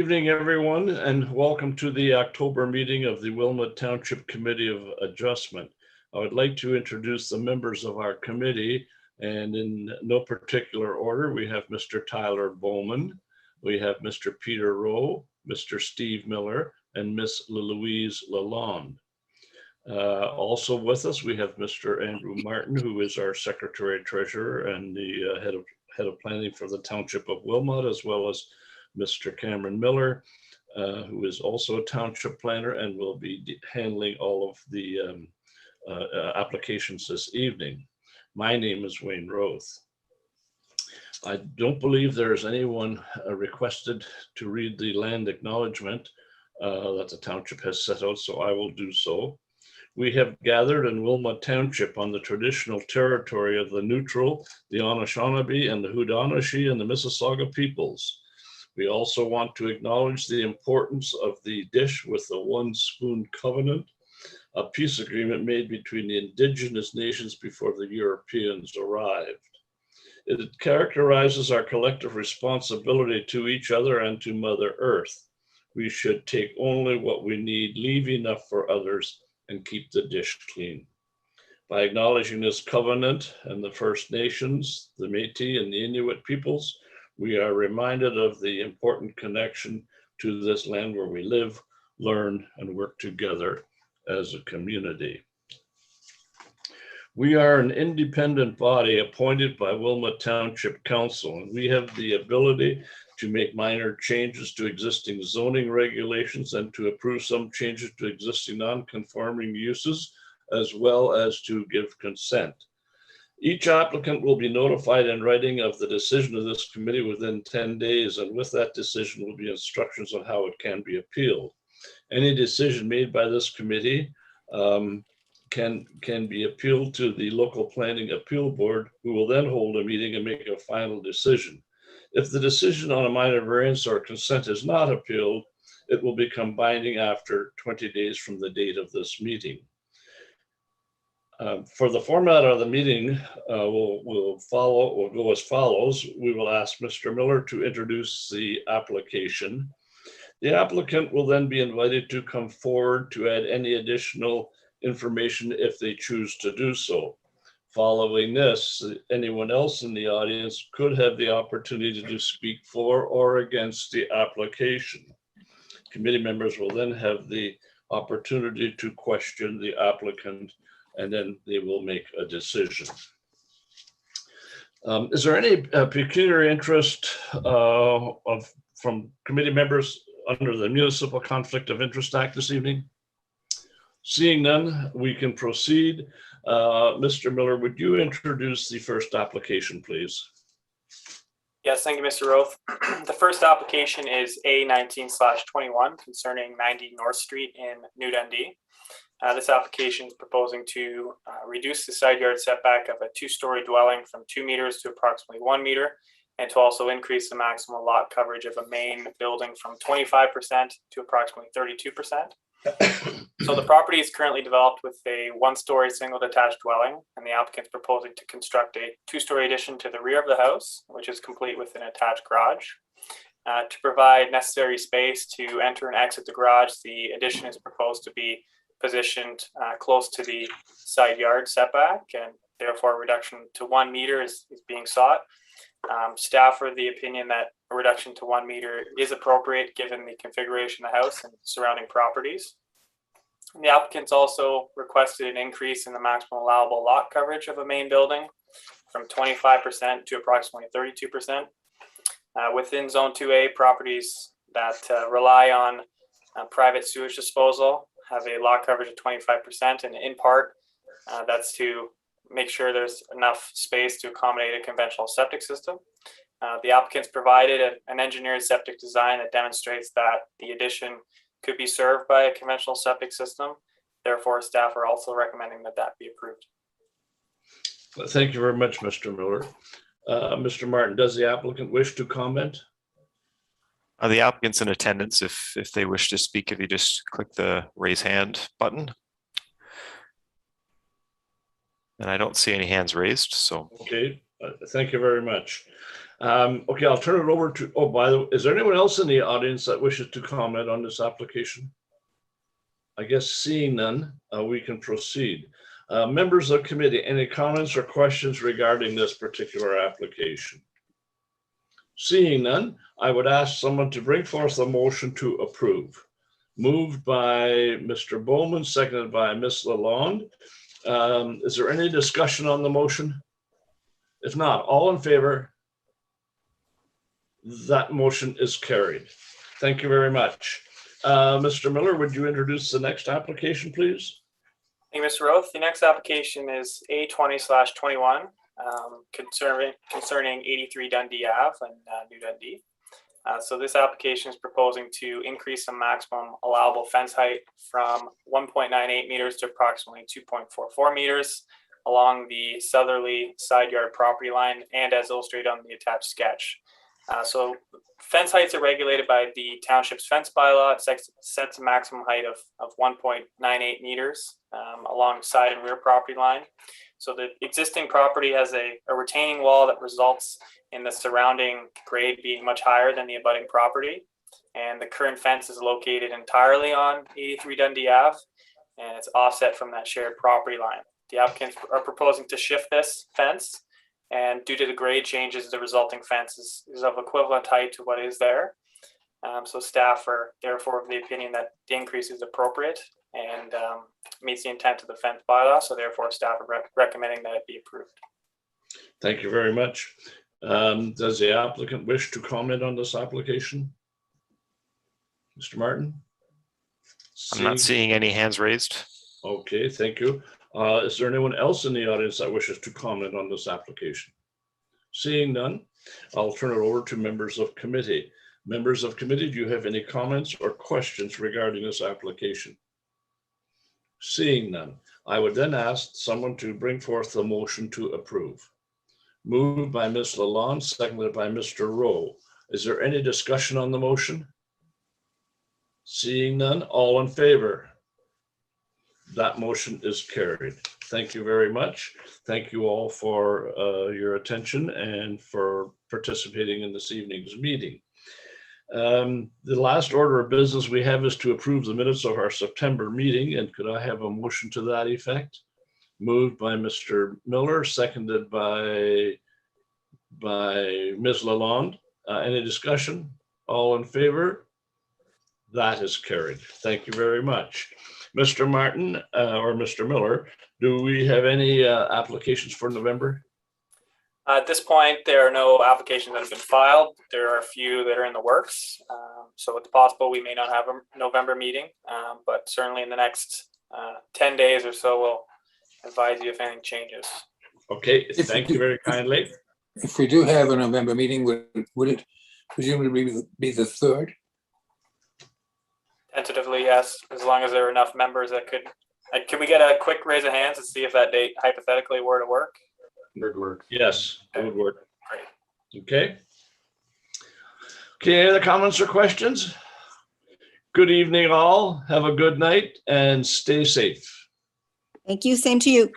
Evening, everyone, and welcome to the October meeting of the Wilmot Township Committee of Adjustment. I would like to introduce the members of our committee, and in no particular order, we have Mr. Tyler Bowman, we have Mr. Peter Rowe, Mr. Steve Miller, and Miss Louise Lalonde. Also with us, we have Mr. Andrew Martin, who is our Secretary Treasurer and the head of planning for the Township of Wilmot, as well as Mr. Cameron Miller, who is also a township planner and will be handling all of the applications this evening. My name is Wayne Roth. I don't believe there is anyone requested to read the land acknowledgement that the township has set out, so I will do so. We have gathered in Wilmot Township on the traditional territory of the Neutral, the Anishinaabe, and the Haudenosaunee and the Mississauga peoples. We also want to acknowledge the importance of the dish with the one spoon covenant, a peace agreement made between the indigenous nations before the Europeans arrived. It characterizes our collective responsibility to each other and to Mother Earth. We should take only what we need, leave enough for others, and keep the dish clean. By acknowledging this covenant and the First Nations, the Métis and the Inuit peoples, we are reminded of the important connection to this land where we live, learn, and work together as a community. We are an independent body appointed by Wilmot Township Council, and we have the ability to make minor changes to existing zoning regulations and to approve some changes to existing non-conforming uses, as well as to give consent. Each applicant will be notified in writing of the decision of this committee within 10 days, and with that decision will be instructions on how it can be appealed. Any decision made by this committee can be appealed to the local planning appeal board, who will then hold a meeting and make a final decision. If the decision on a minor variance or consent is not appealed, it will become binding after 20 days from the date of this meeting. For the format of the meeting, we'll go as follows. We will ask Mr. Miller to introduce the application. The applicant will then be invited to come forward to add any additional information if they choose to do so. Following this, anyone else in the audience could have the opportunity to speak for or against the application. Committee members will then have the opportunity to question the applicant, and then they will make a decision. Is there any peculiar interest from committee members under the Municipal Conflict of Interest Act this evening? Seeing none, we can proceed. Mr. Miller, would you introduce the first application, please? Yes, thank you, Mr. Roth. The first application is A19/21 concerning 90 North Street in New Dundee. This application is proposing to reduce the side yard setback of a two-story dwelling from 2 meters to approximately 1 meter, and to also increase the maximum lot coverage of a main building from 25% to approximately 32%. So the property is currently developed with a 1-story single detached dwelling, and the applicant is proposing to construct a 2-story addition to the rear of the house, which is complete with an attached garage. To provide necessary space to enter and exit the garage, the addition is proposed to be positioned close to the side yard setback, and therefore a reduction to 1 meter is being sought. Staff are of the opinion that a reduction to 1 meter is appropriate given the configuration of the house and surrounding properties. And the applicants also requested an increase in the maximum allowable lot coverage of a main building from 25% to approximately 32%. Within Zone 2A, properties that rely on private sewage disposal have a lot coverage of 25%, and in part, that's to make sure there's enough space to accommodate a conventional septic system. The applicants provided an engineered septic design that demonstrates that the addition could be served by a conventional septic system. Therefore, staff are also recommending that that be approved. Well, thank you very much, Mr. Miller. Mr. Martin, does the applicant wish to comment? The applicant's in attendance. If they wish to speak, if you just click the raise hand button. And I don't see any hands raised, so. Okay, thank you very much. Okay, I'll turn it over to, oh, by the way, is there anyone else in the audience that wishes to comment on this application? I guess seeing none, we can proceed. Members of committee, any comments or questions regarding this particular application? Seeing none, I would ask someone to bring forth a motion to approve. Moved by Mr. Bowman, seconded by Ms. Lalonde. Is there any discussion on the motion? If not, all in favor? That motion is carried. Thank you very much. Mr. Miller, would you introduce the next application, please? Thank you, Mr. Roth. The next application is A20/21 concerning 83 Dundee Ave in New Dundee. So this application is proposing to increase the maximum allowable fence height from 1.98 meters to approximately 2.44 meters along the southerly side yard property line and as illustrated on the attached sketch. So fence heights are regulated by the township's fence bylaw. It sets a maximum height of 1.98 meters along side and rear property line. So the existing property has a retaining wall that results in the surrounding grade being much higher than the abutting property. And the current fence is located entirely on 83 Dundee Ave, and it's offset from that shared property line. The applicants are proposing to shift this fence, and due to the grade changes, the resulting fence is of equivalent height to what is there. So staff are therefore of the opinion that the increase is appropriate and meets the intent of the fence bylaw. So therefore staff are recommending that it be approved. Thank you very much. Does the applicant wish to comment on this application? Mr. Martin? I'm not seeing any hands raised. Okay, thank you. Is there anyone else in the audience that wishes to comment on this application? Seeing none, I'll turn it over to members of committee. Members of committee, do you have any comments or questions regarding this application? Seeing none, I would then ask someone to bring forth the motion to approve. Moved by Ms. Lalonde, seconded by Mr. Rowe. Is there any discussion on the motion? Seeing none, all in favor? That motion is carried. Thank you very much. Thank you all for your attention and for participating in this evening's meeting. The last order of business we have is to approve the minutes of our September meeting, and could I have a motion to that effect? Moved by Mr. Miller, seconded by Ms. Lalonde. Any discussion? All in favor? That is carried. Thank you very much. Mr. Martin or Mr. Miller, do we have any applications for November? At this point, there are no applications that have been filed. There are a few that are in the works. So it's possible we may not have a November meeting, but certainly in the next 10 days or so, we'll advise you if anything changes. Okay, thank you very kindly. If we do have a November meeting, would it presumably be the 3rd? Tentatively, yes, as long as there are enough members that could. Can we get a quick raise of hands to see if that date hypothetically were to work? Would work. Yes, it would work. Great. Okay. Okay, any other comments or questions? Good evening, all. Have a good night and stay safe. Thank you. Same to you.